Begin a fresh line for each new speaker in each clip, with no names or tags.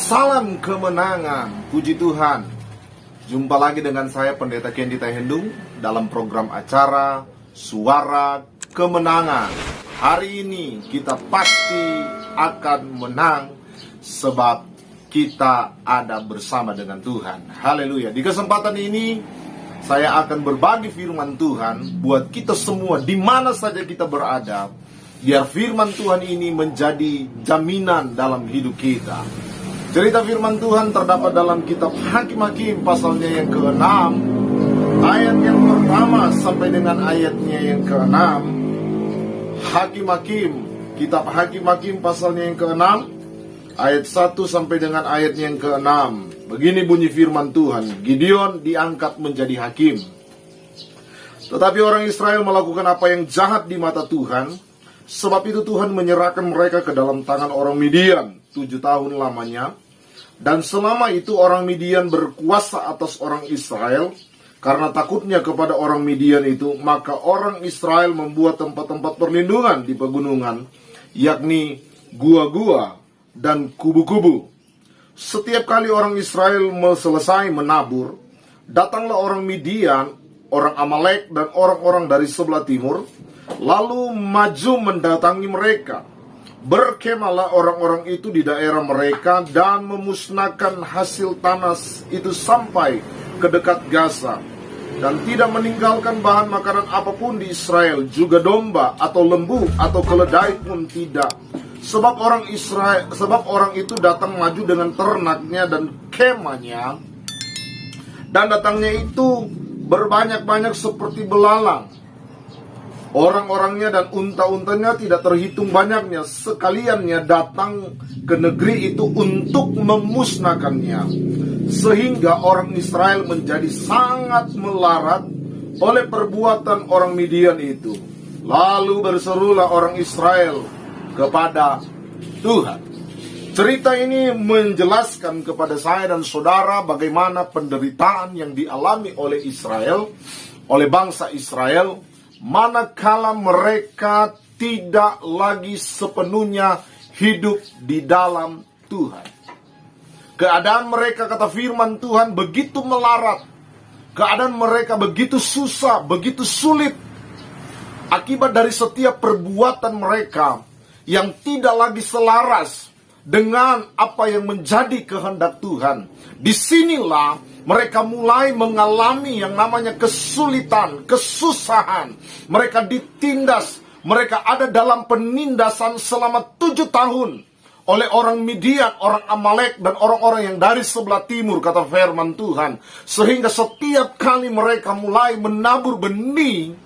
Salam kemenangan, puji Tuhan. Jumpa lagi dengan saya Pendeta Kendi Tahendung dalam program acara Suara Kemenangan. Hari ini kita pasti akan menang sebab kita ada bersama dengan Tuhan. Haleluya. Di kesempatan ini saya akan berbagi firman Tuhan buat kita semua di mana saja kita berada, biar firman Tuhan ini menjadi jaminan dalam hidup kita. Cerita firman Tuhan terdapat dalam kitab Hakim-Hakim pasalnya yang ke-6, ayat yang pertama sampai dengan ayatnya yang ke-6. Hakim-Hakim, kitab Hakim-Hakim pasalnya yang ke-6, ayat 1 sampai dengan ayatnya yang ke-6. Begini bunyi firman Tuhan, Gideon diangkat menjadi hakim. Tetapi orang Israel melakukan apa yang jahat di mata Tuhan, sebab itu Tuhan menyerahkan mereka ke dalam tangan orang Midian 7 tahun lamanya. Dan selama itu orang Midian berkuasa atas orang Israel. Karena takutnya kepada orang Midian itu, maka orang Israel membuat tempat-tempat perlindungan di pegunungan, yakni gua-gua dan kubu-kubu. Setiap kali orang Israel selesai menabur, datanglah orang Midian, orang Amalek dan orang-orang dari sebelah timur, lalu maju mendatangi mereka. Berkemahlah orang-orang itu di daerah mereka dan memusnahkan hasil tanah itu sampai ke dekat Gaza, dan tidak meninggalkan bahan makanan apapun di Israel, juga domba atau lembu atau keledai pun tidak. Sebab orang itu datang maju dengan ternaknya dan kemahnya, dan datangnya itu berbanyak-banyak seperti belalang. Orang-orangnya dan unta-untanya tidak terhitung banyaknya. Sekaliannya datang ke negeri itu untuk memusnahkannya. Sehingga orang Israel menjadi sangat melarat oleh perbuatan orang Midian itu. Lalu berserulah orang Israel kepada Tuhan. Cerita ini menjelaskan kepada saya dan saudara bagaimana penderitaan yang dialami oleh Israel, oleh bangsa Israel, manakala mereka tidak lagi sepenuhnya hidup di dalam Tuhan. Keadaan mereka, kata firman Tuhan, begitu melarat. Keadaan mereka begitu susah, begitu sulit. Akibat dari setiap perbuatan mereka yang tidak lagi selaras dengan apa yang menjadi kehendak Tuhan. Disinilah mereka mulai mengalami yang namanya kesulitan, kesusahan. Mereka ditindas, mereka ada dalam penindasan selama 7 tahun oleh orang Midian, orang Amalek, dan orang-orang yang dari sebelah timur, kata firman Tuhan. Sehingga setiap kali mereka mulai menabur benih,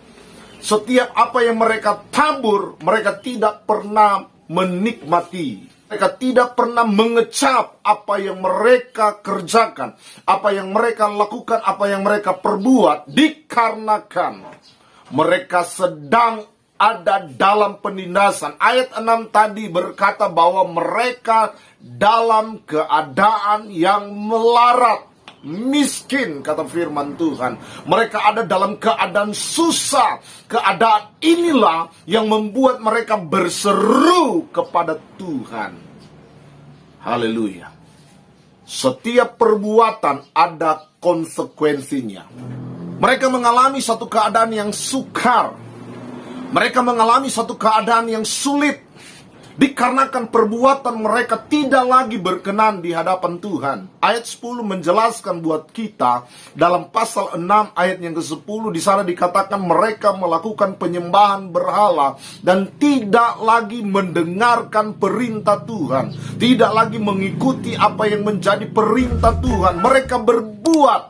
setiap apa yang mereka tabur, mereka tidak pernah menikmati. Mereka tidak pernah mengecap apa yang mereka kerjakan, apa yang mereka lakukan, apa yang mereka perbuat, dikarenakan mereka sedang ada dalam penindasan. Ayat 6 tadi berkata bahwa mereka dalam keadaan yang melarat, miskin, kata firman Tuhan. Mereka ada dalam keadaan susah. Keadaan inilah yang membuat mereka berseru kepada Tuhan. Haleluya. Setiap perbuatan ada konsekuensinya. Mereka mengalami satu keadaan yang sukar. Mereka mengalami satu keadaan yang sulit, dikarenakan perbuatan mereka tidak lagi berkenan di hadapan Tuhan. Ayat 10 menjelaskan buat kita dalam pasal 6 ayat yang ke-10, di sana dikatakan mereka melakukan penyembahan berhala dan tidak lagi mendengarkan perintah Tuhan, tidak lagi mengikuti apa yang menjadi perintah Tuhan. Mereka berbuat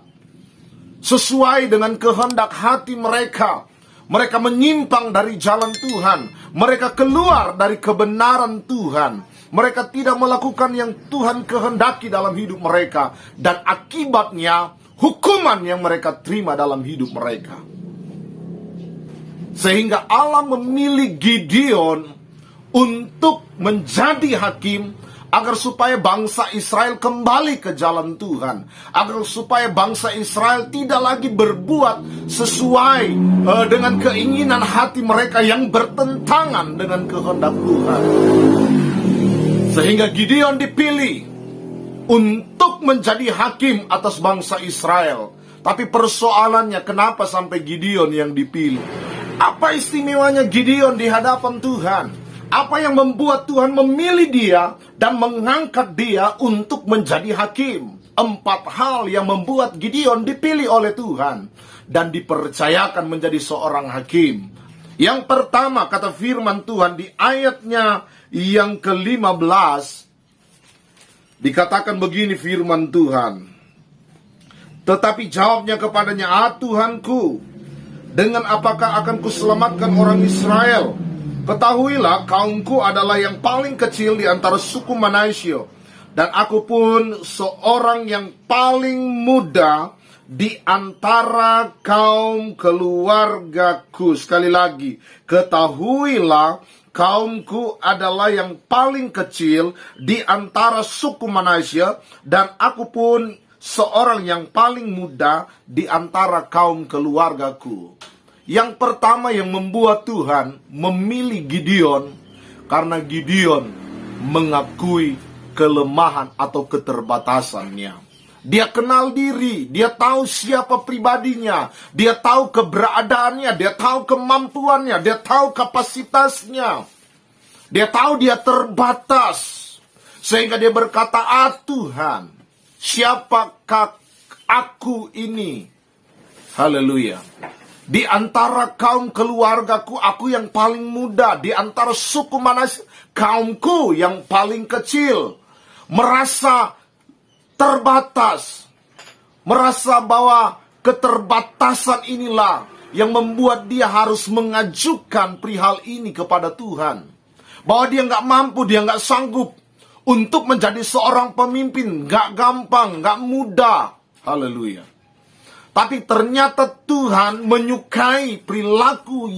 sesuai dengan kehendak hati mereka. Mereka menyimpang dari jalan Tuhan. Mereka keluar dari kebenaran Tuhan. Mereka tidak melakukan yang Tuhan kehendaki dalam hidup mereka. Dan akibatnya, hukuman yang mereka terima dalam hidup mereka. Sehingga Allah memilih Gideon untuk menjadi hakim, agar supaya bangsa Israel kembali ke jalan Tuhan, agar supaya bangsa Israel tidak lagi berbuat sesuai dengan keinginan hati mereka yang bertentangan dengan kehendak Tuhan. Sehingga Gideon dipilih untuk menjadi hakim atas bangsa Israel. Tapi persoalannya, kenapa sampai Gideon yang dipilih? Apa istimewanya Gideon di hadapan Tuhan? Apa yang membuat Tuhan memilih dia dan mengangkat dia untuk menjadi hakim? 4 hal yang membuat Gideon dipilih oleh Tuhan dan dipercayakan menjadi seorang hakim. Yang pertama, kata firman Tuhan di ayatnya yang ke-15, dikatakan begini firman Tuhan. Tetapi jawabnya kepadanya, Tuhanku, dengan apakah akan kuselamatkan orang Israel? Ketahuilah, kaumku adalah yang paling kecil di antara suku Manasye, dan aku pun seorang yang paling muda di antara kaum keluargaku. Sekali lagi, ketahuilah, kaumku adalah yang paling kecil di antara suku Manasye, dan aku pun seorang yang paling muda di antara kaum keluargaku. Yang pertama yang membuat Tuhan memilih Gideon, karena Gideon mengakui kelemahan atau keterbatasannya. Dia kenal diri, dia tahu siapa pribadinya, dia tahu keberadaannya, dia tahu kemampuannya, dia tahu kapasitasnya. Dia tahu dia terbatas. Sehingga dia berkata, Tuhan, siapakah aku ini? Haleluya. Di antara kaum keluargaku, aku yang paling muda. Di antara suku Manasye, kaumku yang paling kecil. Merasa terbatas. Merasa bahwa keterbatasan inilah yang membuat dia harus mengajukan perihal ini kepada Tuhan. Bahwa dia nggak mampu, dia nggak sanggup untuk menjadi seorang pemimpin. Nggak gampang, nggak mudah. Haleluya. Tapi ternyata Tuhan menyukai perilaku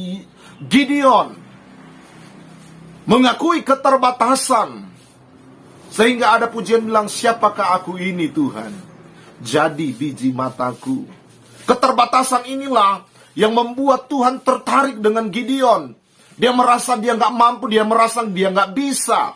Gideon. Mengakui keterbatasan. Sehingga ada pujian bilang, siapakah aku ini Tuhan? Jadi biji mataku. Keterbatasan inilah yang membuat Tuhan tertarik dengan Gideon. Dia merasa dia nggak mampu, dia merasa dia nggak bisa.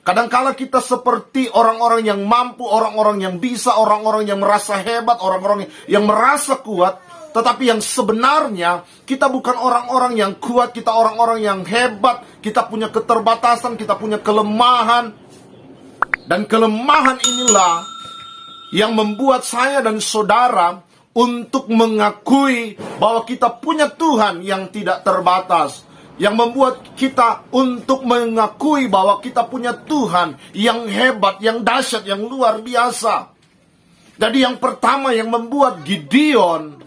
Kadangkala kita seperti orang-orang yang mampu, orang-orang yang bisa, orang-orang yang merasa hebat, orang-orang yang merasa kuat. Tetapi yang sebenarnya kita bukan orang-orang yang kuat, kita orang-orang yang hebat. Kita punya keterbatasan, kita punya kelemahan. Dan kelemahan inilah yang membuat saya dan saudara untuk mengakui bahwa kita punya Tuhan yang tidak terbatas. Yang membuat kita untuk mengakui bahwa kita punya Tuhan yang hebat, yang dahsyat, yang luar biasa. Jadi yang pertama yang membuat Gideon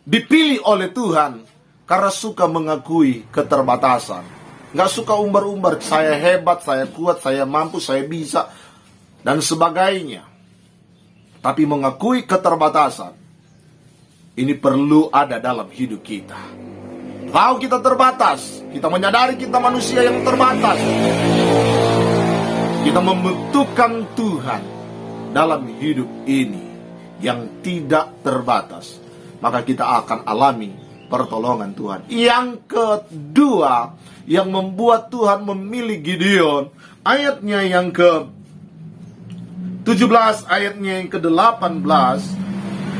dipilih oleh Tuhan, karena suka mengakui keterbatasan. Gak suka umbar-umbar, saya hebat, saya kuat, saya mampu, saya bisa, dan sebagainya. Tapi mengakui keterbatasan, ini perlu ada dalam hidup kita. Tahu kita terbatas, kita menyadari kita manusia yang terbatas. Kita membutuhkan Tuhan dalam hidup ini yang tidak terbatas. Maka kita akan alami pertolongan Tuhan. Yang kedua, yang membuat Tuhan memilih Gideon, ayatnya yang ke-17, ayatnya yang ke-18,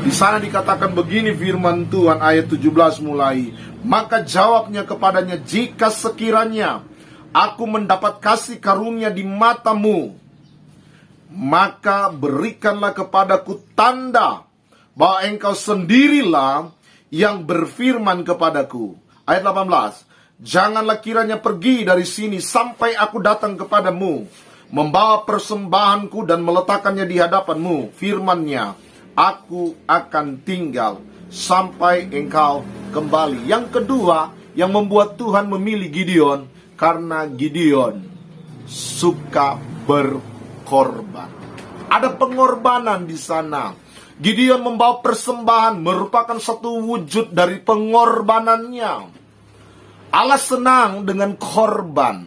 di sana dikatakan begini firman Tuhan, ayat 17 mulai. Maka jawabnya kepadanya, jika sekiranya aku mendapat kasih karunia di matamu, maka berikanlah kepadaku tanda bahwa engkau sendirilah yang berfirman kepadaku. Ayat 18, janganlah kiranya pergi dari sini sampai aku datang kepadamu, membawa persembahanku dan meletakkannya di hadapanmu. Firman-Nya, aku akan tinggal sampai engkau kembali. Yang kedua yang membuat Tuhan memilih Gideon, karena Gideon suka berkorban. Ada pengorbanan di sana. Gideon membawa persembahan, merupakan satu wujud dari pengorbanannya. Allah senang dengan korban.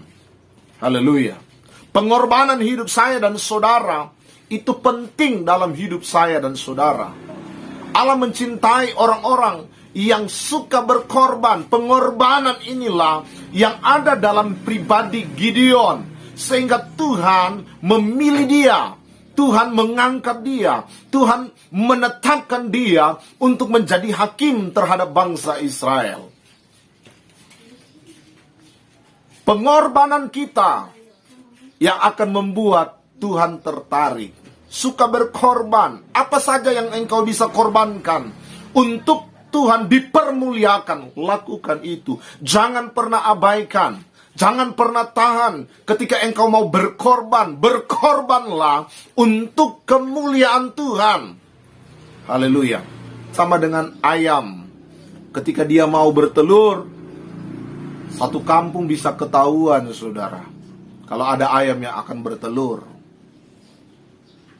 Haleluya. Pengorbanan hidup saya dan saudara itu penting dalam hidup saya dan saudara. Allah mencintai orang-orang yang suka berkorban. Pengorbanan inilah yang ada dalam pribadi Gideon, sehingga Tuhan memilih dia Tuhan mengangkat dia, Tuhan menetapkan dia untuk menjadi hakim terhadap bangsa Israel. Pengorbanan kita yang akan membuat Tuhan tertarik. Suka berkorban. Apa saja yang engkau bisa korbankan untuk Tuhan dipermuliakan, lakukan itu. Jangan pernah abaikan. Jangan pernah tahan ketika engkau mau berkorban. Berkorbanlah untuk kemuliaan Tuhan. Haleluya. Sama dengan ayam. Ketika dia mau bertelur, satu kampung bisa ketahuan, saudara, kalau ada ayam yang akan bertelur.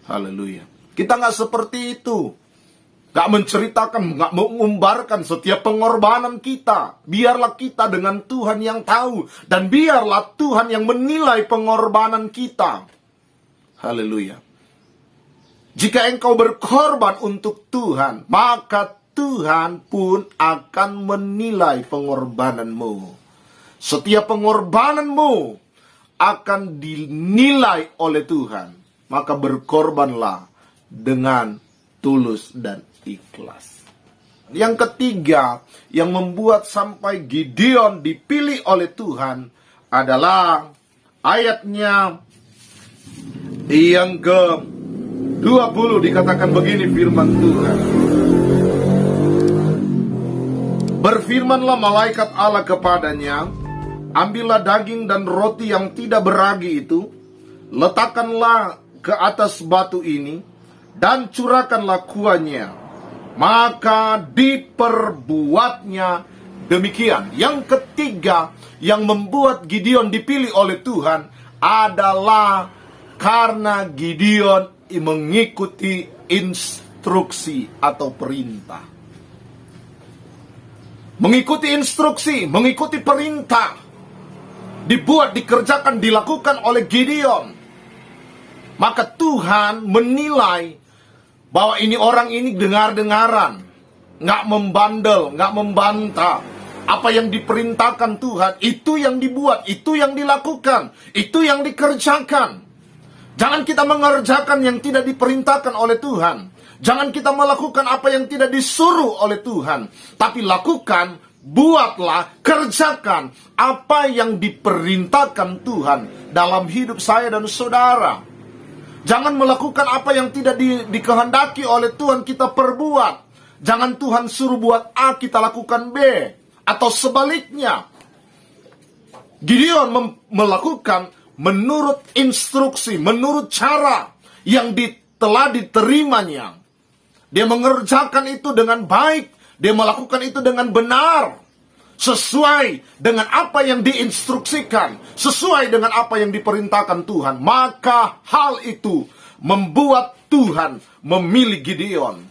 Haleluya. Kita gak seperti itu. Gak menceritakan, gak mengumbarkan setiap pengorbanan kita. Biarlah kita dengan Tuhan yang tahu. Dan biarlah Tuhan yang menilai pengorbanan kita. Haleluya. Jika engkau berkorban untuk Tuhan, maka Tuhan pun akan menilai pengorbananmu. Setiap pengorbananmu akan dinilai oleh Tuhan. Maka berkorbanlah dengan tulus dan ikhlas. Yang ketiga, yang membuat sampai Gideon dipilih oleh Tuhan adalah ayatnya yang ke-20, dikatakan begini firman Tuhan. Berfirmanlah malaikat Allah kepadanya, ambillah daging dan roti yang tidak beragi itu, letakkanlah ke atas batu ini, dan curahkanlah kuahnya. Maka diperbuatnya demikian. Yang ketiga yang membuat Gideon dipilih oleh Tuhan adalah karena Gideon mengikuti instruksi atau perintah. Mengikuti instruksi, mengikuti perintah, dibuat, dikerjakan, dilakukan oleh Gideon. Maka Tuhan menilai bahwa orang ini dengar-dengaran, nggak membandel, nggak membantah. Apa yang diperintahkan Tuhan, itu yang dibuat, itu yang dilakukan, itu yang dikerjakan. Jangan kita mengerjakan yang tidak diperintahkan oleh Tuhan. Jangan kita melakukan apa yang tidak disuruh oleh Tuhan. Tapi lakukan, buatlah, kerjakan apa yang diperintahkan Tuhan dalam hidup saya dan saudara. Jangan melakukan apa yang tidak dikehendaki oleh Tuhan kita perbuat. Jangan Tuhan suruh buat A, kita lakukan B. Atau sebaliknya. Gideon melakukan menurut instruksi, menurut cara yang telah diterimanya. Dia mengerjakan itu dengan baik. Dia melakukan itu dengan benar. Sesuai dengan apa yang diinstruksikan, sesuai dengan apa yang diperintahkan Tuhan. Maka hal itu membuat Tuhan memilih Gideon.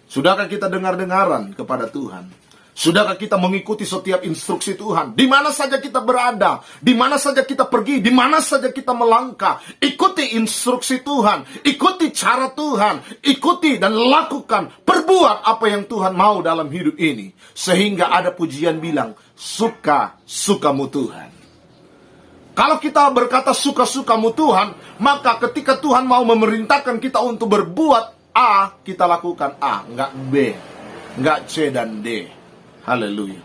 Sudahkah kita dengar-dengaran kepada Tuhan? Sudahkah kita mengikuti setiap instruksi Tuhan? Di mana saja kita berada, di mana saja kita pergi, di mana saja kita melangkah, ikuti instruksi Tuhan, ikuti cara Tuhan, ikuti dan lakukan, perbuat apa yang Tuhan mau dalam hidup ini. Sehingga ada pujian bilang, suka-sukamu Tuhan. Kalau kita berkata suka-sukamu Tuhan, maka ketika Tuhan mau memerintahkan kita untuk berbuat A, kita lakukan A, enggak B, enggak C dan D. Haleluya.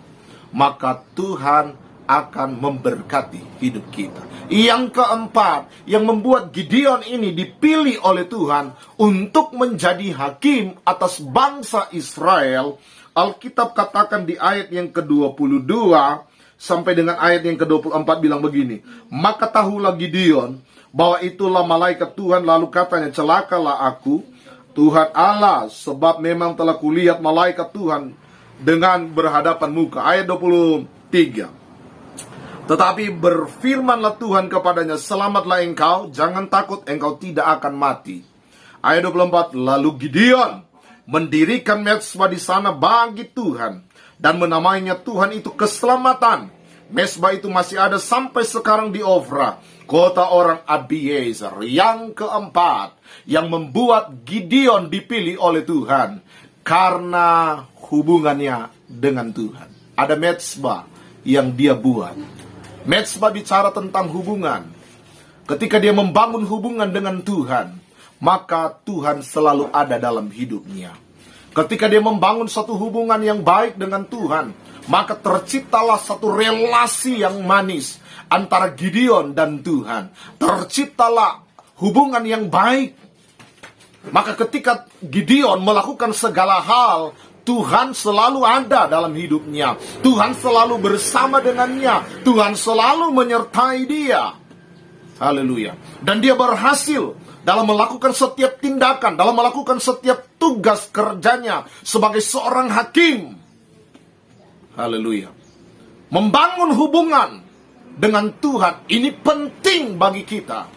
Maka Tuhan akan memberkati hidup kita. Yang keempat, yang membuat Gideon ini dipilih oleh Tuhan untuk menjadi hakim atas bangsa Israel, Alkitab katakan di ayat yang ke-22 sampai dengan ayat yang ke-24 bilang begini. Maka tahulah Gideon bahwa itulah malaikat Tuhan, lalu katanya, celakalah aku, Tuhan Allah, sebab memang telah kulihat malaikat Tuhan dengan berhadapan muka. Ayat 23. Tetapi berfirmanlah Tuhan kepadanya, selamatlah engkau, jangan takut, engkau tidak akan mati. Ayat 24. Lalu Gideon mendirikan mezbah di sana bagi Tuhan, dan menamainya Tuhan itu keselamatan. Mezbah itu masih ada sampai sekarang di Ofra, kota orang Abiezer. Yang keempat, yang membuat Gideon dipilih oleh Tuhan karena hubungannya dengan Tuhan. Ada mezbah yang dia buat. Mezbah bicara tentang hubungan. ketika dia membangun hubungan dengan Tuhan, maka Tuhan selalu ada dalam hidupnya. Ketika dia membangun satu hubungan yang baik dengan Tuhan, maka terciptalah satu relasi yang manis antara Gideon dan Tuhan. Terciptalah hubungan yang baik. Maka ketika Gideon melakukan segala hal, Tuhan selalu ada dalam hidupnya. Tuhan selalu bersama dengannya. Tuhan selalu menyertai dia. Haleluya. Dan dia berhasil dalam melakukan setiap tindakan, dalam melakukan setiap tugas kerjanya sebagai seorang hakim. Haleluya. Membangun hubungan dengan Tuhan ini penting bagi kita.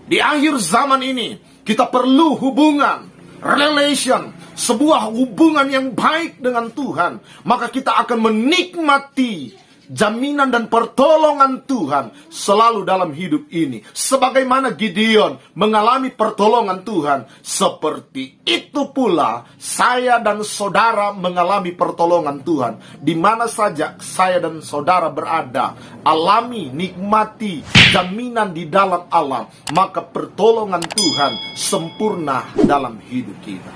Di akhir zaman ini, kita perlu hubungan, relation, sebuah hubungan yang baik dengan Tuhan. Maka kita akan menikmati jaminan dan pertolongan Tuhan selalu dalam hidup ini. Sebagaimana Gideon mengalami pertolongan Tuhan, seperti itu pula saya dan saudara mengalami pertolongan Tuhan. Di mana saja saya dan saudara berada, alami, nikmati jaminan di dalam alam, maka pertolongan Tuhan sempurna dalam hidup kita.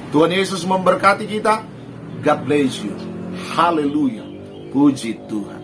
Tuhan Yesus memberkati kita. God bless you. Haleluya. Puji Tuhan.